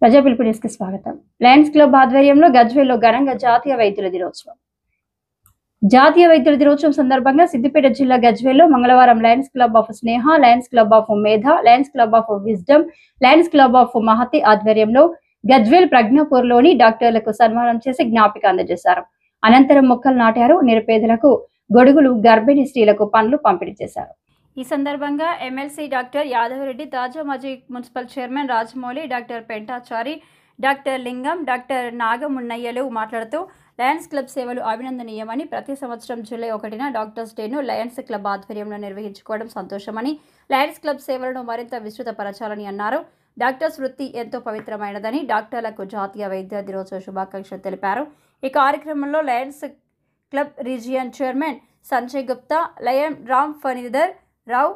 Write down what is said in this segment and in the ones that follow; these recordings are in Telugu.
ప్రజా పిలుపు న్యూస్ కి స్వాగతం. లయన్స్ క్లబ్ ఆధ్వర్యంలో గజ్వేల్లో ఘనంగా జాతీయ వైద్యుల దినోత్సవం. జాతీయ వైద్యుల దినోత్సవం సందర్భంగా సిద్దిపేట జిల్లా గజ్వేల్లో మంగళవారం lions club of Sneha, lions club of Medha, lions club of wisdom, lions club of Mahathi ఆధ్వర్యంలో గజ్వేల్ ప్రజ్ఞాపూర్లోని డాక్టర్లకు సన్మానం చేసి జ్ఞాపిక అందజేశారు. అనంతరం మొక్కలు నాటారు. నిరుపేదలకు గొడుగులు, గర్భిణీ స్త్రీలకు పండ్లు పంపిణీ చేశారు. ఈ సందర్భంగా ఎమ్మెల్సీ డాక్టర్ యాదవరెడ్డి, తాజా మాజీ municipal chairman Rajamouli, doctor Pentachari, doctor లింగం, డాక్టర్ నాగమున్నయ్యలు మాట్లాడుతూ లయన్స్ క్లబ్ సేవలు అభినందనీయమని, ప్రతి సంవత్సరం జూలై 1న డాక్టర్స్ డేను లయన్స్ క్లబ్ ఆధ్వర్యంలో నిర్వహించుకోవడం సంతోషమని, లయన్స్ క్లబ్ సేవలను మరింత విస్తృతపరచాలని అన్నారు. డాక్టర్స్ వృత్తి ఎంతో పవిత్రమైనదని, డాక్టర్లకు జాతీయ వైద్య దినోత్సవ శుభాకాంక్షలు తెలిపారు. ఈ కార్యక్రమంలో lions club region chairman Sanjay Gupta, lion Ram Phanidhar Rao,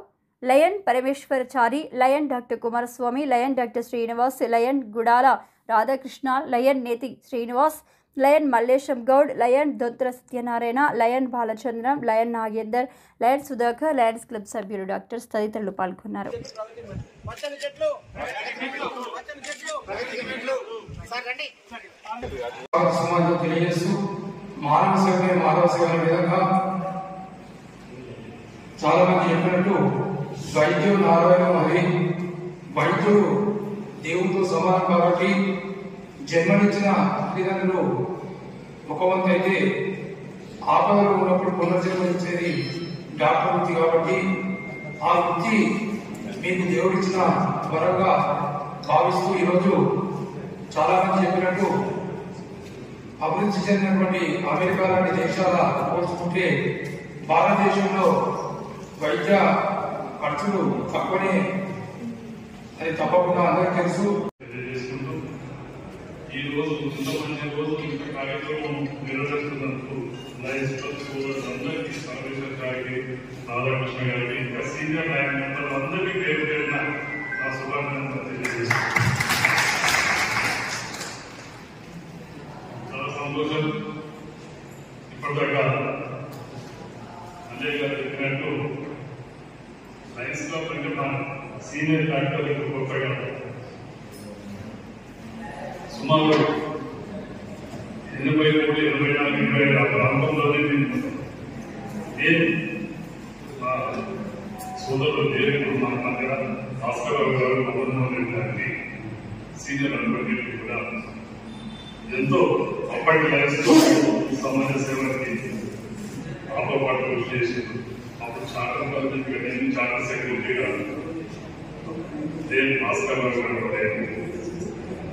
lion Parameshwarachari, lion doctor Kumaraswamy, lion doctor Srinivas, lion Gudala Radhakrishna, lion Neti Srinivas, lion Mallesham Goud, lion Donthula Satyanarayana, lion Balachandram, lion Nagender, lion Sudhakar, lions club సభ్యులు, డాక్టర్స్ తదితరులు పాల్గొన్నారు. చాలా మంది చెప్పినట్టు వైద్యుడు నారాయణ హరి, వైద్యుడు దేవుడితో సమానం కాబట్టి జన్మనిచ్చిన తల్లిదండ్రులు ఒక వంతు అయితే ఆపదలో ఉన్నప్పుడు పునర్జన్మనిచ్చేది డాక్టర్ వృత్తి కాబట్టి ఆ వృత్తి మీకు దేవుడిచ్చిన వరంగా భావిస్తూ ఈరోజు చాలా మంది చెప్పినట్టు అభివృద్ధి చెందినటువంటి అమెరికా లాంటి దేశాల పోల్చుకుంటే భారతదేశంలో వైద్య ఖర్చులు తక్కువనే, అది తప్పకుండా అందరికీ తెలుసు. ఈ రోజు మంచి రోజు కార్యక్రమం నిర్వహిస్తున్నందుకు లయన్స్ క్లబ్ అందరికీ, సర్వేశ్వర్ గారికి, రాధాకృష్ణ గారికి, ఇంకా సీనియర్ లయన్ మెంబర్లు అందరికీ పేరు పేరున నా శుభాకాంక్షలు తెలియజేస్తున్నాను. చాలా సంతోషం. ఇప్పటిదాకా అంజయ్ గారు చెప్పినట్టు లయన్స్ క్లబ్ అంటే మా సీనియర్ డాక్టర్లకు గొప్పగా సుమారు 83, 84, 25 ఆ ప్రాంతంలోనే నేను మా సోదరులు దేవి మా మధ్య భాస్కర్ గారు, మదన్మోహన్ రెడ్డి గారికి, సీనియర్ అడ్వకేట్ కూడా ఎంతో అప్పటి లయన్స్ సమాజ సేవకి మాతో పాటు కృషి చేసింది. అప్పుడు చార్టర్ పద్ధతిగా నేను చార్టర్ సెక్రటరీగా దేవి భాస్కర్ గారు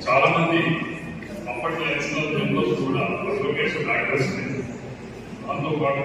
చాలా మంది అప్పట్లో లయన్స్ మెంబర్స్ కూడా అడ్వకేట్స్, డాక్టర్స్ దాంతో పాటు